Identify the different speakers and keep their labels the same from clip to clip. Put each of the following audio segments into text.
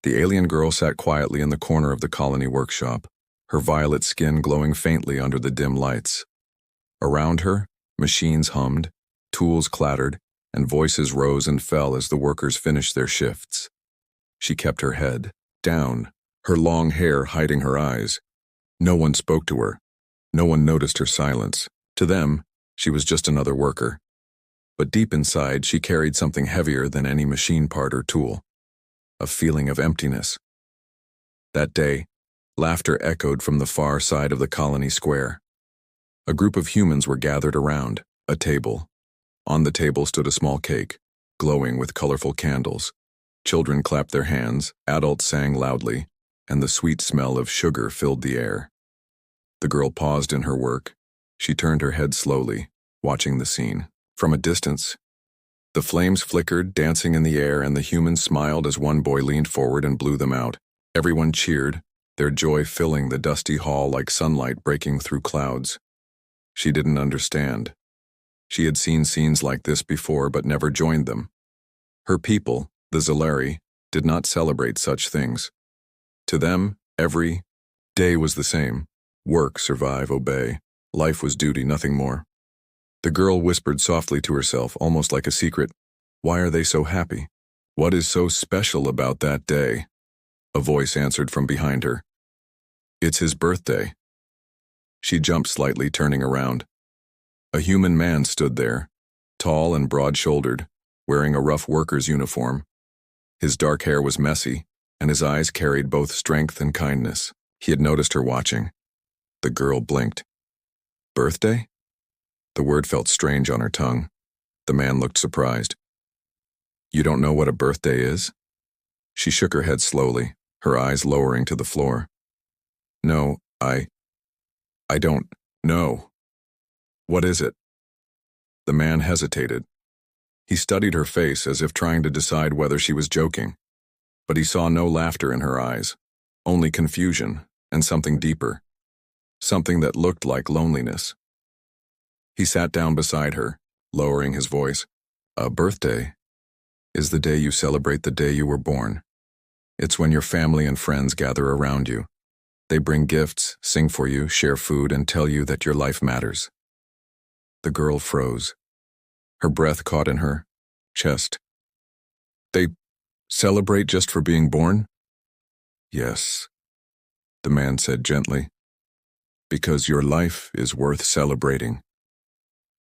Speaker 1: The alien girl sat quietly in the corner of the colony workshop, her violet skin glowing faintly under the dim lights. Around her, machines hummed, tools clattered, and voices rose and fell as the workers finished their shifts. She kept her head down, her long hair hiding her eyes. No one spoke to her. No one noticed her silence. To them, she was just another worker. But deep inside, she carried something heavier than any machine part or tool. A feeling of emptiness. That day, laughter echoed from the far side of the colony square. A group of humans were gathered around a table. On the table stood a small cake, glowing with colorful candles. Children clapped their hands, adults sang loudly, and the sweet smell of sugar filled the air. The girl paused in her work. She turned her head slowly, watching the scene. From a distance, the flames flickered, dancing in the air, and the humans smiled as one boy leaned forward and blew them out. Everyone cheered, their joy filling the dusty hall like sunlight breaking through clouds. She didn't understand. She had seen scenes like this before but never joined them. Her people, the Zalari, did not celebrate such things. To them, every day was the same. Work, survive, obey. Life was duty, nothing more. The girl whispered softly to herself, almost like a secret, "Why are they so happy? What is so special about that day?" A voice answered from behind her. "It's his birthday." She jumped slightly, turning around. A human man stood there, tall and broad-shouldered, wearing a rough worker's uniform. His dark hair was messy, and his eyes carried both strength and kindness. He had noticed her watching. The girl blinked. "Birthday?" The word felt strange on her tongue. The man looked surprised. "You don't know what a birthday is?" She shook her head slowly, her eyes lowering to the floor. "No, I don't know. What is it?" The man hesitated. He studied her face as if trying to decide whether she was joking. But he saw no laughter in her eyes, only confusion and something deeper. Something that looked like loneliness. He sat down beside her, lowering his voice. "A birthday is the day you celebrate the day you were born. It's when your family and friends gather around you. They bring gifts, sing for you, share food, and tell you that your life matters." The girl froze. Her breath caught in her chest. "They celebrate just for being born?" "Yes," the man said gently. "Because your life is worth celebrating."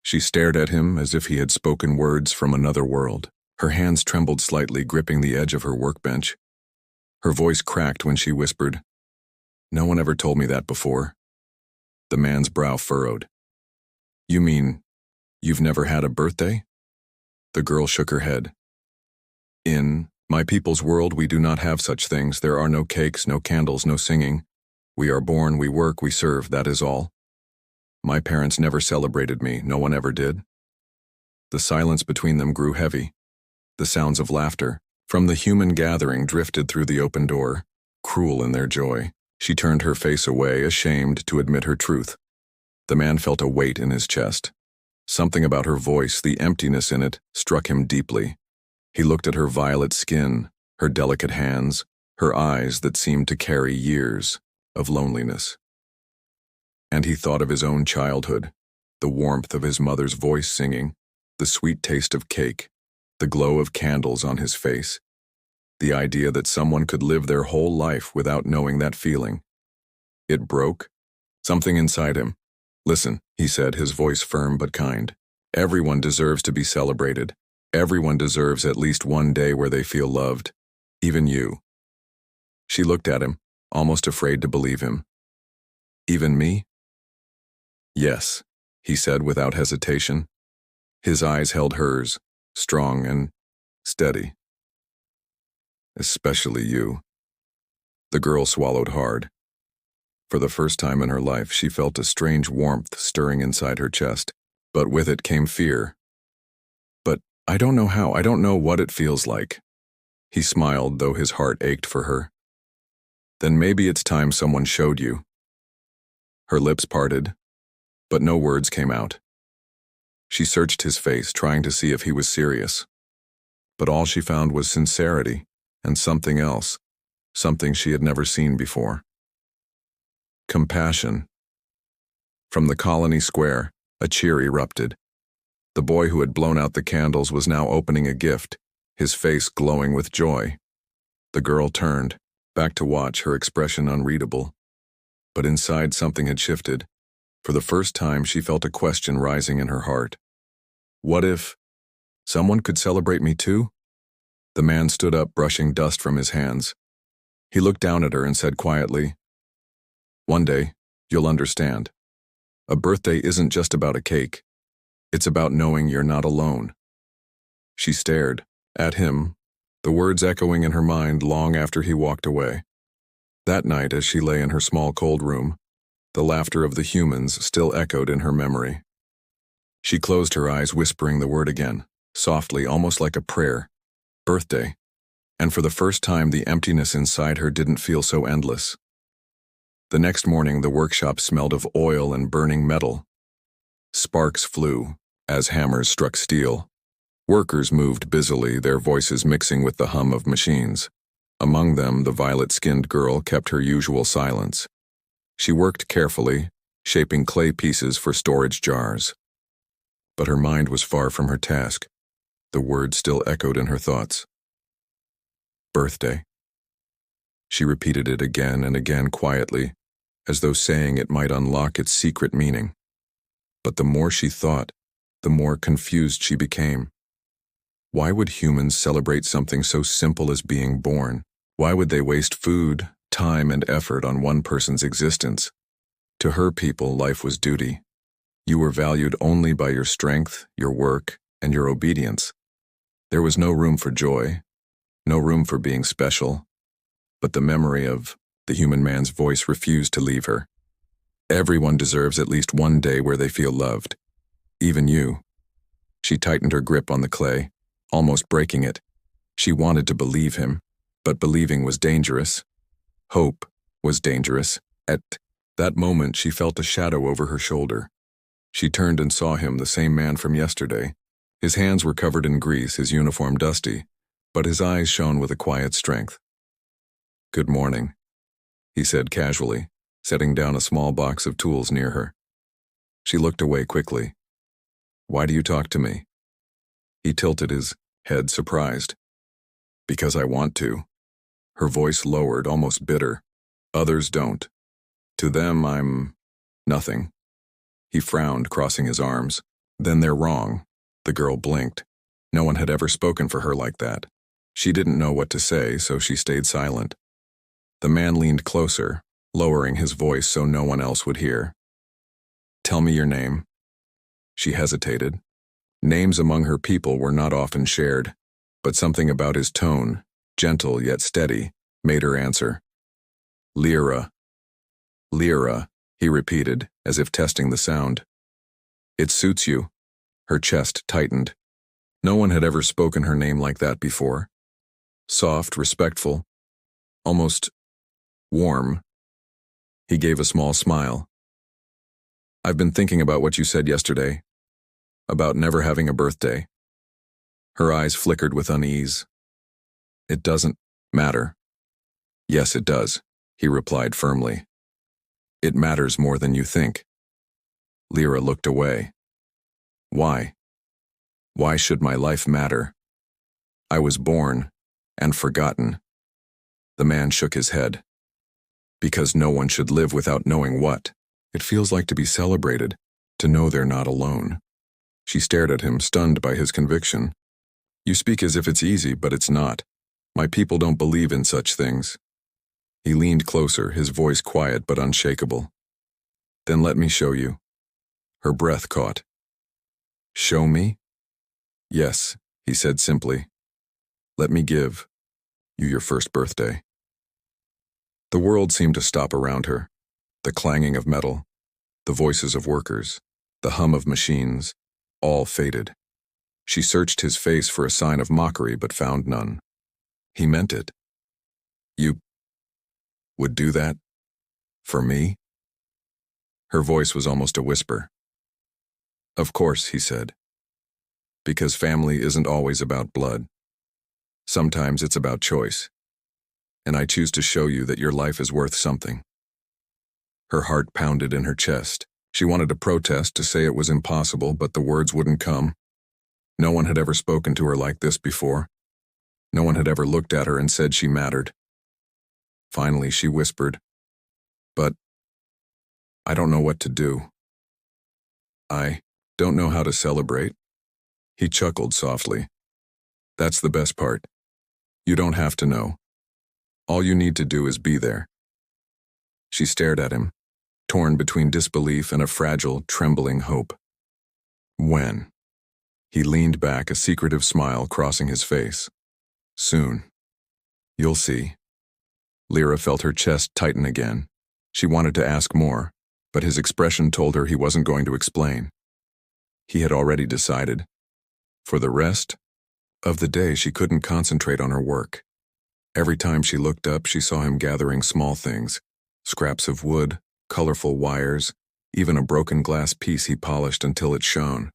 Speaker 1: She stared at him as if he had spoken words from another world. Her hands trembled slightly, gripping the edge of her workbench. Her voice cracked when she whispered, "No one ever told me that before." The man's brow furrowed. "You mean, you've never had a birthday?" The girl shook her head. "In my people's world, we do not have such things. There are no cakes, no candles, no singing. We are born, we work, we serve, that is all. My parents never celebrated me, no one ever did." The silence between them grew heavy. The sounds of laughter from the human gathering drifted through the open door, cruel in their joy. She turned her face away, ashamed to admit her truth. The man felt a weight in his chest. Something about her voice, the emptiness in it, struck him deeply. He looked at her violet skin, her delicate hands, her eyes that seemed to carry years of loneliness. And he thought of his own childhood, the warmth of his mother's voice singing, the sweet taste of cake, the glow of candles on his face. The idea that someone could live their whole life without knowing that feeling. It broke something inside him. "Listen," he said, his voice firm but kind. "Everyone deserves to be celebrated. Everyone deserves at least one day where they feel loved. Even you." She looked at him, almost afraid to believe him. "Even me?" "Yes," he said without hesitation. His eyes held hers, strong and steady. "Especially you." The girl swallowed hard. For the first time in her life, she felt a strange warmth stirring inside her chest, but with it came fear. "But I don't know how, I don't know what it feels like." He smiled, though his heart ached for her. "Then maybe it's time someone showed you." Her lips parted, but no words came out. She searched his face, trying to see if he was serious. But all she found was sincerity and something else, something she had never seen before. Compassion. From the colony square, a cheer erupted. The boy who had blown out the candles was now opening a gift, his face glowing with joy. The girl turned, back to watch, her expression unreadable. But inside something had shifted. For the first time, she felt a question rising in her heart. What if someone could celebrate me too? The man stood up, brushing dust from his hands. He looked down at her and said quietly, "One day, you'll understand. A birthday isn't just about a cake. It's about knowing you're not alone." She stared at him, the words echoing in her mind long after he walked away. That night, as she lay in her small cold room, the laughter of the humans still echoed in her memory. She closed her eyes, whispering the word again, softly, almost like a prayer. Birthday. And for the first time, the emptiness inside her didn't feel so endless. The next morning, the workshop smelled of oil and burning metal. Sparks flew as hammers struck steel. Workers moved busily, their voices mixing with the hum of machines. Among them, the violet-skinned girl kept her usual silence. She worked carefully, shaping clay pieces for storage jars. But her mind was far from her task. The word still echoed in her thoughts. Birthday. She repeated it again and again quietly, as though saying it might unlock its secret meaning. But the more she thought, the more confused she became. Why would humans celebrate something so simple as being born? Why would they waste food, time, and effort on one person's existence? To her people, life was duty. You were valued only by your strength, your work, and your obedience. There was no room for joy, no room for being special, but the memory of the human man's voice refused to leave her. Everyone deserves at least one day where they feel loved. Even you. She tightened her grip on the clay, almost breaking it. She wanted to believe him, but believing was dangerous. Hope was dangerous. At that moment, she felt a shadow over her shoulder. She turned and saw him, the same man from yesterday. His hands were covered in grease, his uniform dusty, but his eyes shone with a quiet strength. "Good morning," he said casually, setting down a small box of tools near her. She looked away quickly. "Why do you talk to me?" He tilted his head, surprised. "Because I want to." Her voice lowered, almost bitter. "Others don't. To them, I'm nothing." He frowned, crossing his arms. "Then they're wrong." The girl blinked. No one had ever spoken for her like that. She didn't know what to say, so she stayed silent. The man leaned closer, lowering his voice so no one else would hear. "Tell me your name." She hesitated. Names among her people were not often shared, but something about his tone, gentle yet steady, made her answer. "Lyra." "Lyra," he repeated, as if testing the sound. "It suits you." Her chest tightened. No one had ever spoken her name like that before. Soft, respectful, almost warm. He gave a small smile. "I've been thinking about what you said yesterday, about never having a birthday." Her eyes flickered with unease. "It doesn't matter." "Yes, it does," he replied firmly. "It matters more than you think." Lyra looked away. "Why? Why should my life matter? I was born and forgotten." The man shook his head. "Because no one should live without knowing what it feels like to be celebrated, to know they're not alone." She stared at him, stunned by his conviction. "You speak as if it's easy, but it's not. My people don't believe in such things." He leaned closer, his voice quiet but unshakable. "Then let me show you." Her breath caught. "Show me?" "Yes," he said simply. "Let me give you your first birthday." The world seemed to stop around her. The clanging of metal, the voices of workers, the hum of machines, all faded. She searched his face for a sign of mockery but found none. He meant it. "You would do that? For me?" Her voice was almost a whisper. "Of course," he said. "Because family isn't always about blood. Sometimes it's about choice. and I choose to show you that your life is worth something." Her heart pounded in her chest. She wanted to protest, to say it was impossible, but the words wouldn't come. No one had ever spoken to her like this before. No one had ever looked at her and said she mattered. Finally, she whispered, "But I don't know what to do. I don't know how to celebrate." He chuckled softly. "That's the best part. You don't have to know. All you need to do is be there." She stared at him, torn between disbelief and a fragile, trembling hope. "When?" He leaned back, a secretive smile crossing his face. "Soon. You'll see." Lyra felt her chest tighten again. She wanted to ask more, but his expression told her he wasn't going to explain. He had already decided. For the rest of the day, she couldn't concentrate on her work. Every time she looked up, she saw him gathering small things, scraps of wood, colorful wires, even a broken glass piece he polished until it shone.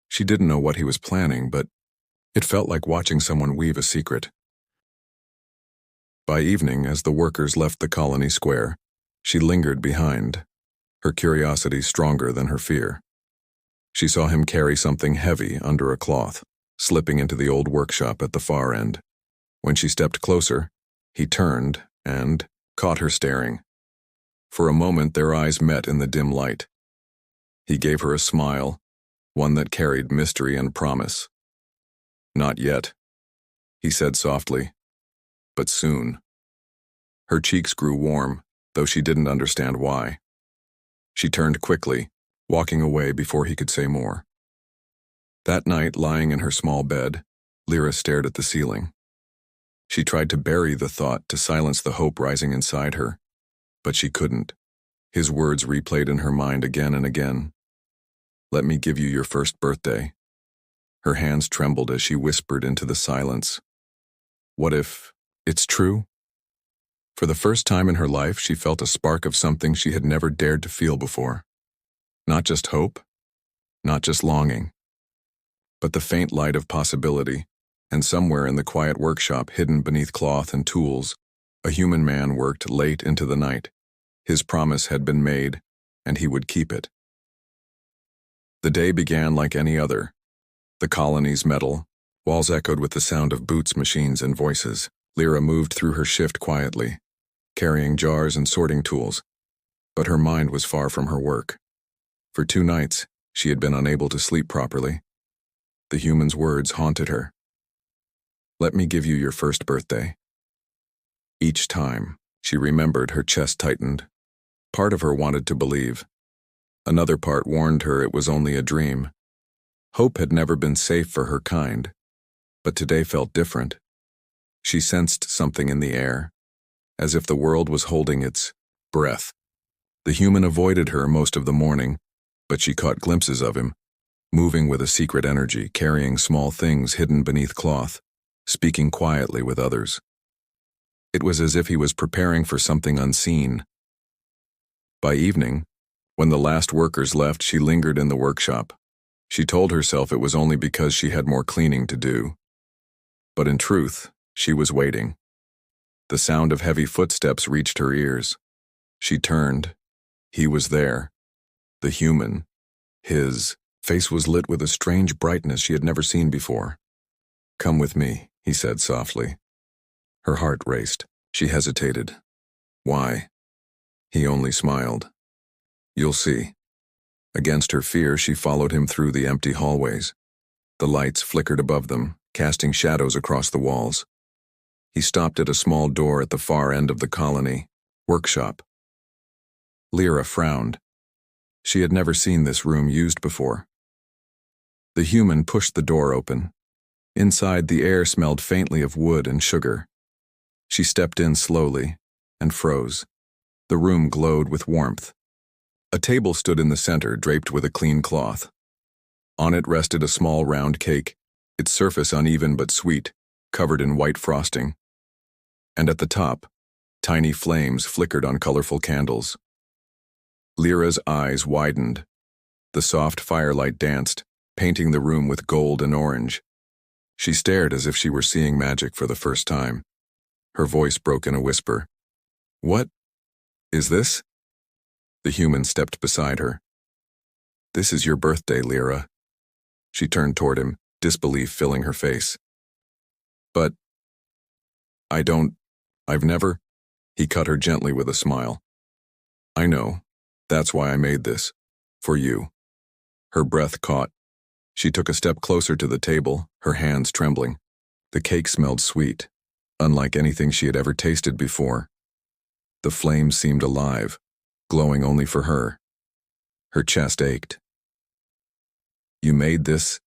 Speaker 1: She didn't know what he was planning, but it felt like watching someone weave a secret. By evening, as the workers left the colony square, she lingered behind, her curiosity stronger than her fear. She saw him carry something heavy under a cloth, slipping into the old workshop at the far end. When she stepped closer, he turned and caught her staring. For a moment, their eyes met in the dim light. He gave her a smile, one that carried mystery and promise. "Not yet," he said softly, "but soon." Her cheeks grew warm, though she didn't understand why. She turned quickly, walking away before he could say more. That night, lying in her small bed, Lyra stared at the ceiling. She tried to bury the thought, to silence the hope rising inside her, but she couldn't. His words replayed in her mind again and again. "Let me give you your first birthday." Her hands trembled as she whispered into the silence. What if it's true? For the first time in her life, she felt a spark of something she had never dared to feel before. Not just hope, not just longing, but the faint light of possibility. And somewhere in the quiet workshop, hidden beneath cloth and tools, a human man worked late into the night. His promise had been made, and he would keep it. The day began like any other. The colony's metal walls echoed with the sound of boots, machines, and voices. Lyra moved through her shift quietly, carrying jars and sorting tools, but her mind was far from her work. For 2 nights, she had been unable to sleep properly. The human's words haunted her. "Let me give you your first birthday." Each time, she remembered, her chest tightened. Part of her wanted to believe. Another part warned her it was only a dream. Hope had never been safe for her kind, but today felt different. She sensed something in the air, as if the world was holding its breath. The human avoided her most of the morning, but she caught glimpses of him, moving with a secret energy, carrying small things hidden beneath cloth, speaking quietly with others. It was as if he was preparing for something unseen. By evening, when the last workers left, she lingered in the workshop. She told herself it was only because she had more cleaning to do. But in truth, she was waiting. The sound of heavy footsteps reached her ears. She turned. He was there. The human. His face was lit with a strange brightness she had never seen before. "Come with me," he said softly. Her heart raced. She hesitated. "Why?" He only smiled. "You'll see." Against her fear, she followed him through the empty hallways. The lights flickered above them, casting shadows across the walls. He stopped at a small door at the far end of the colony workshop. Lyra frowned. She had never seen this room used before. The human pushed the door open. Inside, the air smelled faintly of wood and sugar. She stepped in slowly and froze. The room glowed with warmth. A table stood in the center, draped with a clean cloth. On it rested a small round cake, its surface uneven but sweet, covered in white frosting. And at the top, tiny flames flickered on colorful candles. Lyra's eyes widened. The soft firelight danced, painting the room with gold and orange. She stared as if she were seeing magic for the first time. Her voice broke in a whisper. What is this? The human stepped beside her. This is your birthday, Lyra. She turned toward him, disbelief filling her face. But I've never. He cut her gently with a smile. I know. That's why I made this. For you. Her breath caught. She took a step closer to the table, her hands trembling. The cake smelled sweet, unlike anything she had ever tasted before. The flames seemed alive, glowing only for her. Her chest ached. You made this?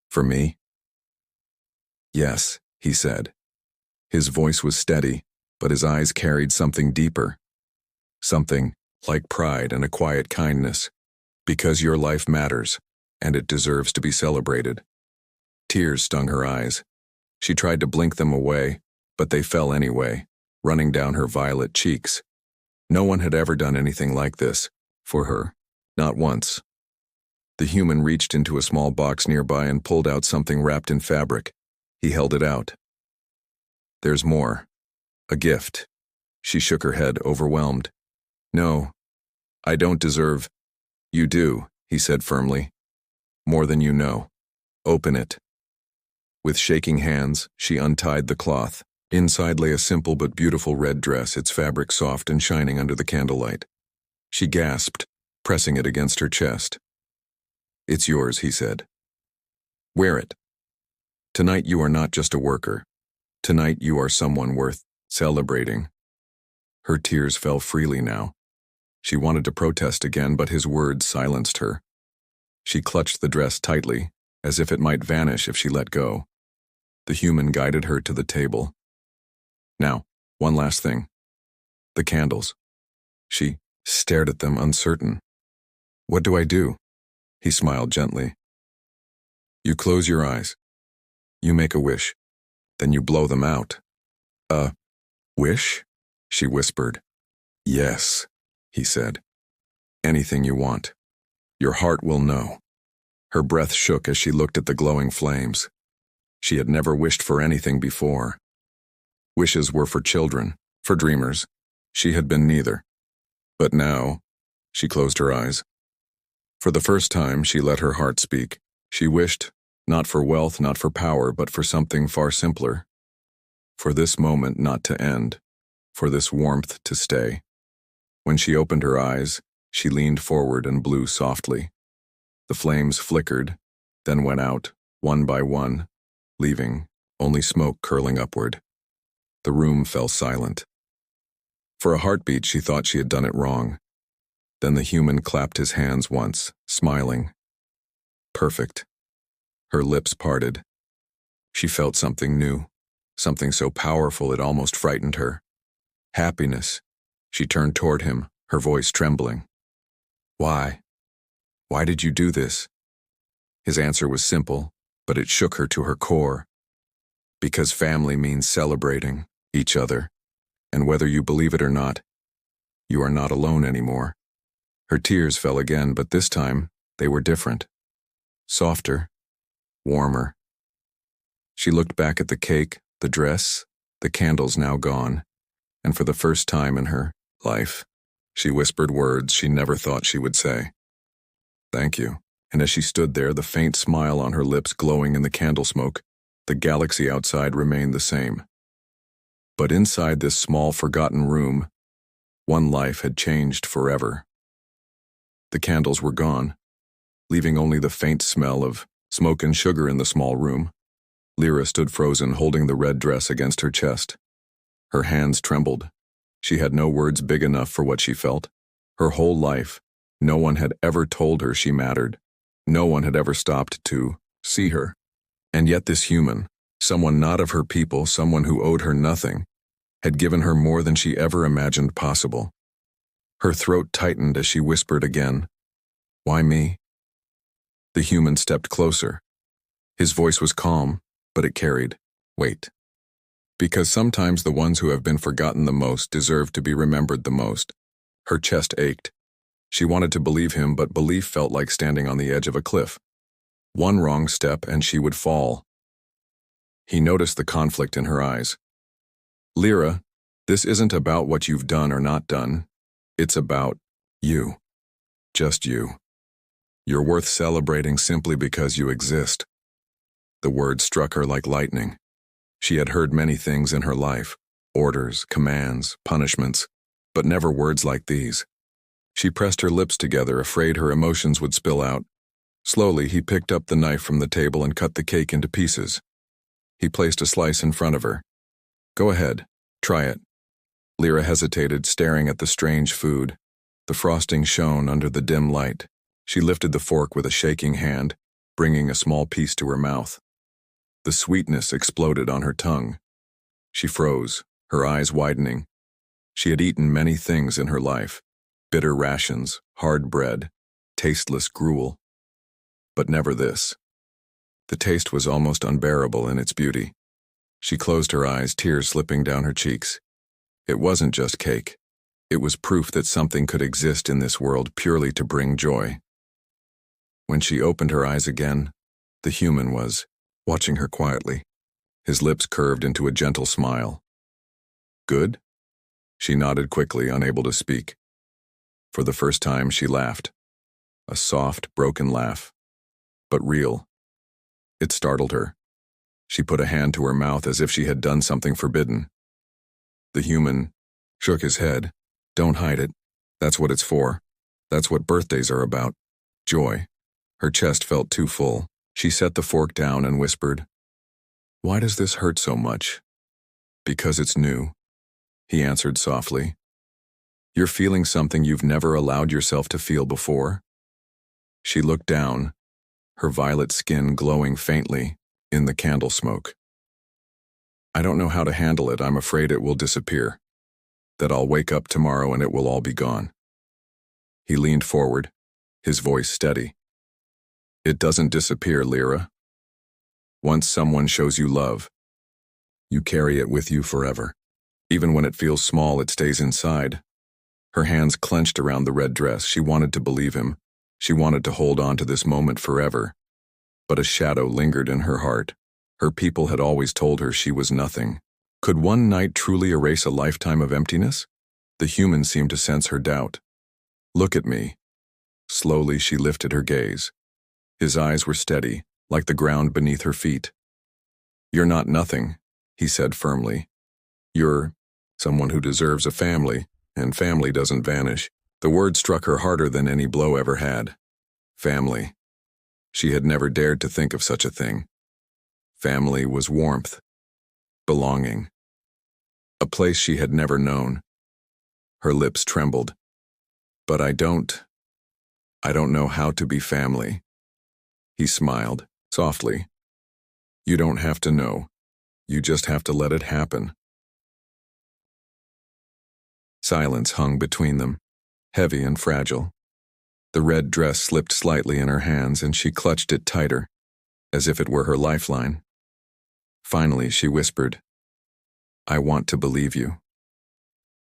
Speaker 1: For me? Yes, he said. His voice was steady, but his eyes carried something deeper. Something like pride and a quiet kindness. Because your life matters, and it deserves to be celebrated. Tears stung her eyes. She tried to blink them away, but they fell anyway, running down her violet cheeks. No one had ever done anything like this, for her, not once. The human reached into a small box nearby and pulled out something wrapped in fabric. He held it out. There's more. A gift. She shook her head, overwhelmed. No, I don't deserve. You do, he said firmly. More than you know. Open it. With shaking hands, she untied the cloth. Inside lay a simple but beautiful red dress, its fabric soft and shining under the candlelight. She gasped, pressing it against her chest. It's yours, he said. Wear it. Tonight you are not just a worker. Tonight you are someone worth celebrating. Her tears fell freely now. She wanted to protest again, but his words silenced her. She clutched the dress tightly, as if it might vanish if she let go. The human guided her to the table. Now, one last thing. The candles. She stared at them, uncertain. What do I do? He smiled gently. You close your eyes. You make a wish. Then you blow them out. A wish? She whispered. Yes, he said. Anything you want. Your heart will know. Her breath shook as she looked at the glowing flames. She had never wished for anything before. Wishes were for children, for dreamers. She had been neither. But now, she closed her eyes. For the first time, she let her heart speak. She wished, not for wealth, not for power, but for something far simpler. For this moment not to end, for this warmth to stay. When she opened her eyes, she leaned forward and blew softly. The flames flickered, then went out, one by one, leaving only smoke curling upward. The room fell silent. For a heartbeat, she thought she had done it wrong. Then the human clapped his hands once, smiling. Perfect. Her lips parted. She felt something new, something so powerful it almost frightened her. Happiness. She turned toward him, her voice trembling. Why? Why did you do this? His answer was simple, but it shook her to her core. Because family means celebrating each other, and whether you believe it or not, you are not alone anymore. Her tears fell again, but this time they were different. Softer, warmer. She looked back at the cake, the dress, the candles now gone, and for the first time in her life, she whispered words she never thought she would say. Thank you. And as she stood there, the faint smile on her lips glowing in the candle smoke, the galaxy outside remained the same. But inside this small, forgotten room, one life had changed forever. The candles were gone, leaving only the faint smell of smoke and sugar in the small room. Lyra stood frozen, holding the red dress against her chest. Her hands trembled. She had no words big enough for what she felt. Her whole life, no one had ever told her she mattered. No one had ever stopped to see her. And yet this human, someone not of her people, someone who owed her nothing, had given her more than she ever imagined possible. Her throat tightened as she whispered again, "Why me?" The human stepped closer. His voice was calm, but it carried weight. Because sometimes the ones who have been forgotten the most deserve to be remembered the most. Her chest ached. She wanted to believe him, but belief felt like standing on the edge of a cliff. One wrong step and she would fall. He noticed the conflict in her eyes. Lyra, this isn't about what you've done or not done. It's about you. Just you. You're worth celebrating simply because you exist. The words struck her like lightning. She had heard many things in her life, orders, commands, punishments, but never words like these. She pressed her lips together, afraid her emotions would spill out. Slowly, he picked up the knife from the table and cut the cake into pieces. He placed a slice in front of her. Go ahead, try it. Lyra hesitated, staring at the strange food. The frosting shone under the dim light. She lifted the fork with a shaking hand, bringing a small piece to her mouth. The sweetness exploded on her tongue. She froze, her eyes widening. She had eaten many things in her life: bitter rations, hard bread, tasteless gruel. But never this. The taste was almost unbearable in its beauty. She closed her eyes, tears slipping down her cheeks. It wasn't just cake. It was proof that something could exist in this world purely to bring joy. When she opened her eyes again, the human was watching her quietly. His lips curved into a gentle smile. Good? She nodded quickly, unable to speak. For the first time, she laughed. A soft, broken laugh. But real. It startled her. She put a hand to her mouth as if she had done something forbidden. The human shook his head. Don't hide it. That's what it's for. That's what birthdays are about. Joy. Her chest felt too full. She set the fork down and whispered, "Why does this hurt so much?" "Because it's new," he answered softly. "You're feeling something you've never allowed yourself to feel before." She looked down, her violet skin glowing faintly in the candle smoke. "I don't know how to handle it. I'm afraid it will disappear. That I'll wake up tomorrow and it will all be gone." He leaned forward, his voice steady. "It doesn't disappear, Lyra. Once someone shows you love, you carry it with you forever. Even when it feels small, it stays inside." Her hands clenched around the red dress. She wanted to believe him. She wanted to hold on to this moment forever. But a shadow lingered in her heart. Her people had always told her she was nothing. Could one night truly erase a lifetime of emptiness? The human seemed to sense her doubt. "Look at me." Slowly, she lifted her gaze. His eyes were steady, like the ground beneath her feet. "You're not nothing," he said firmly. "You're someone who deserves a family, and family doesn't vanish." The word struck her harder than any blow ever had. Family. She had never dared to think of such a thing. Family was warmth, belonging, a place she had never known. Her lips trembled. "But I don't know how to be family." He smiled, softly. "You don't have to know. You just have to let it happen." Silence hung between them, heavy and fragile. The red dress slipped slightly in her hands, and she clutched it tighter, as if it were her lifeline. Finally, she whispered, "I want to believe you."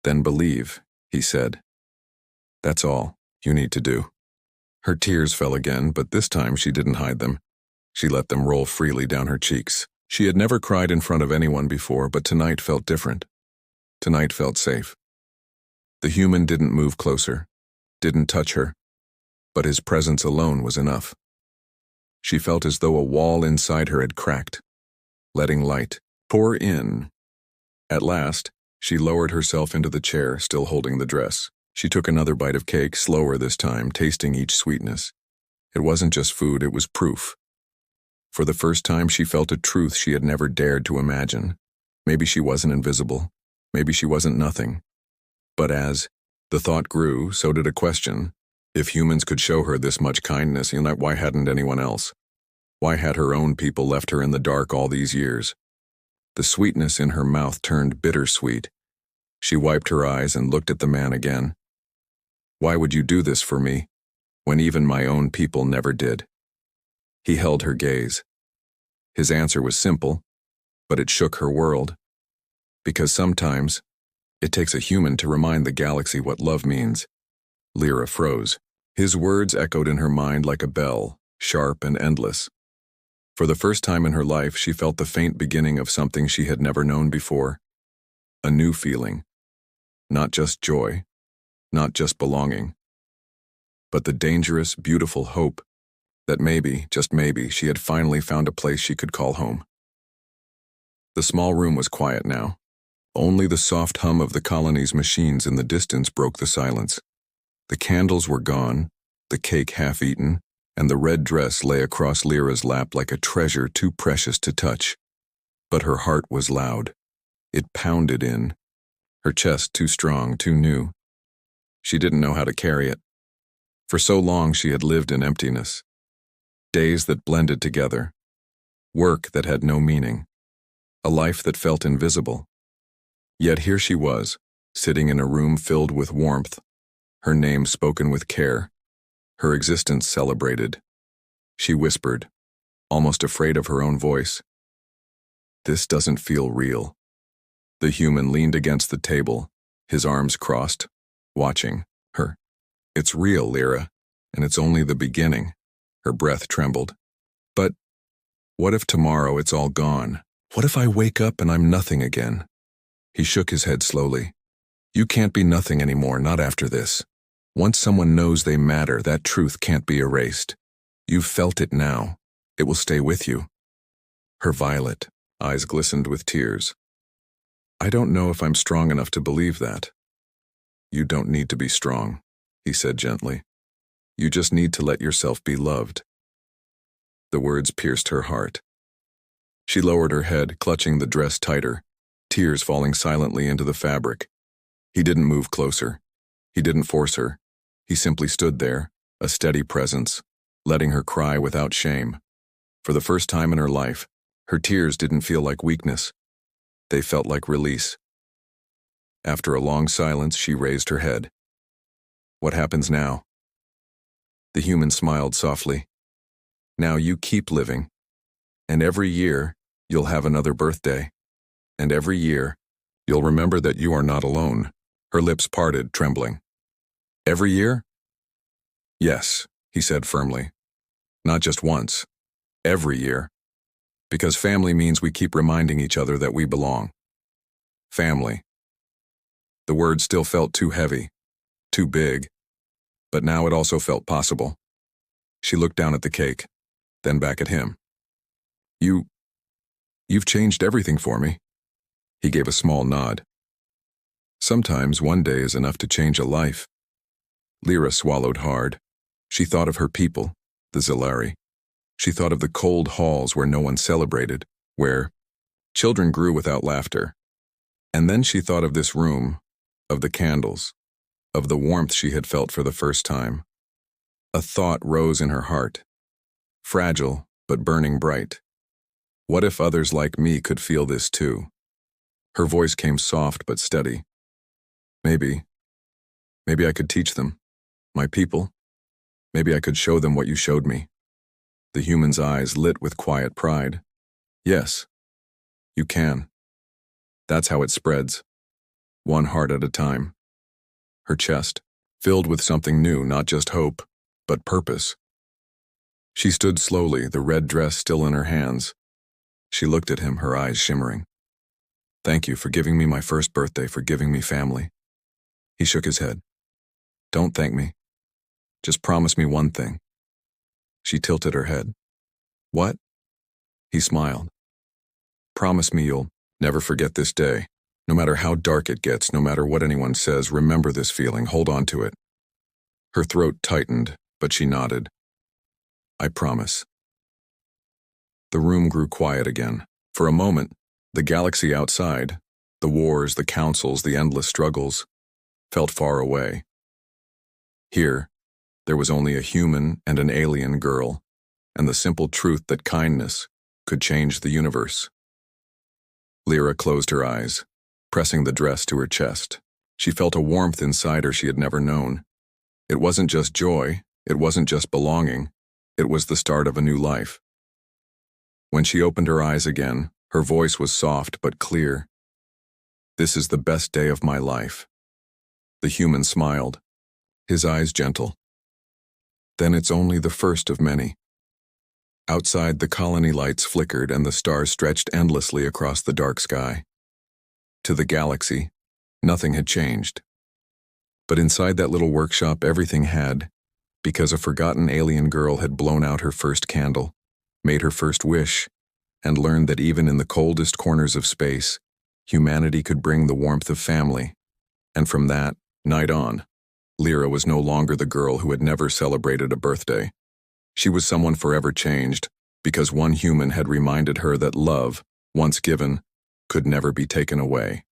Speaker 1: "Then believe," he said. "That's all you need to do." Her tears fell again, but this time she didn't hide them. She let them roll freely down her cheeks. She had never cried in front of anyone before, but tonight felt different. Tonight felt safe. The human didn't move closer, didn't touch her, but his presence alone was enough. She felt as though a wall inside her had cracked, letting light pour in. At last, she lowered herself into the chair, still holding the dress. She took another bite of cake, slower this time, tasting each sweetness. It wasn't just food, it was proof. For the first time, she felt a truth she had never dared to imagine. Maybe she wasn't invisible. Maybe she wasn't nothing. But as the thought grew, so did a question. If humans could show her this much kindness, why hadn't anyone else? Why had her own people left her in the dark all these years? The sweetness in her mouth turned bittersweet. She wiped her eyes and looked at the man again. "Why would you do this for me, when even my own people never did?" He held her gaze. His answer was simple, but it shook her world. Because sometimes, it takes a human to remind the galaxy what love means. Lyra froze. His words echoed in her mind like a bell, sharp and endless. For the first time in her life, she felt the faint beginning of something she had never known before. A new feeling. Not just joy, not just belonging, but the dangerous, beautiful hope that maybe, just maybe, she had finally found a place she could call home. The small room was quiet now. Only the soft hum of the colony's machines in the distance broke the silence. The candles were gone, the cake half-eaten, and the red dress lay across Lyra's lap like a treasure too precious to touch. But her heart was loud. It pounded in. Her chest too strong, too new. She didn't know how to carry it. For so long she had lived in emptiness. Days that blended together. Work that had no meaning. A life that felt invisible. Yet here she was, sitting in a room filled with warmth, her name spoken with care, her existence celebrated. She whispered, almost afraid of her own voice. "This doesn't feel real." The human leaned against the table, his arms crossed, watching her. "It's real, Lyra, and it's only the beginning." Her breath trembled. "But what if tomorrow it's all gone? What if I wake up and I'm nothing again?" He shook his head slowly. "You can't be nothing anymore, not after this. Once someone knows they matter, that truth can't be erased. You've felt it now. It will stay with you." Her violet eyes glistened with tears. "I don't know if I'm strong enough to believe that." "You don't need to be strong," he said gently. "You just need to let yourself be loved." The words pierced her heart. She lowered her head, clutching the dress tighter, tears falling silently into the fabric. He didn't move closer. He didn't force her. He simply stood there, a steady presence, letting her cry without shame. For the first time in her life, her tears didn't feel like weakness. They felt like release. After a long silence, she raised her head. "What happens now?" The human smiled softly. "Now you keep living. And every year, you'll have another birthday. And every year, you'll remember that you are not alone." Her lips parted, trembling. "Every year?" "Yes," he said firmly. "Not just once. Every year. Because family means we keep reminding each other that we belong." Family. The word still felt too heavy, too big, but now it also felt possible. She looked down at the cake, then back at him. You've changed everything for me." He gave a small nod. "Sometimes one day is enough to change a life." Lyra swallowed hard. She thought of her people, the Zilari. She thought of the cold halls where no one celebrated, where children grew without laughter. And then she thought of this room, of the candles, of the warmth she had felt for the first time. A thought rose in her heart, fragile but burning bright. What if others like me could feel this too? Her voice came soft but steady. Maybe I could teach them, my people. Maybe I could show them what you showed me." The human's eyes lit with quiet pride. "Yes, you can. That's how it spreads, one heart at a time." Her chest, filled with something new, not just hope, but purpose. She stood slowly, the red dress still in her hands. She looked at him, her eyes shimmering. "Thank you for giving me my first birthday, for giving me family." He shook his head. "Don't thank me. Just promise me one thing." She tilted her head. "What?" He smiled. "Promise me you'll never forget this day. No matter how dark it gets, no matter what anyone says, remember this feeling, hold on to it." Her throat tightened, but she nodded. "I promise." The room grew quiet again. For a moment, the galaxy outside, the wars, the councils, the endless struggles, felt far away. Here, there was only a human and an alien girl, and the simple truth that kindness could change the universe. Lyra closed her eyes, pressing the dress to her chest. She felt a warmth inside her she had never known. It wasn't just joy, it wasn't just belonging, it was the start of a new life. When she opened her eyes again, her voice was soft but clear. "This is the best day of my life." The human smiled, his eyes gentle. "Then it's only the first of many." Outside, the colony lights flickered and the stars stretched endlessly across the dark sky. To the galaxy, nothing had changed. But inside that little workshop, everything had, because a forgotten alien girl had blown out her first candle, made her first wish, and learned that even in the coldest corners of space, humanity could bring the warmth of family. And from that night on, Lyra was no longer the girl who had never celebrated a birthday. She was someone forever changed, because one human had reminded her that love, once given, could never be taken away.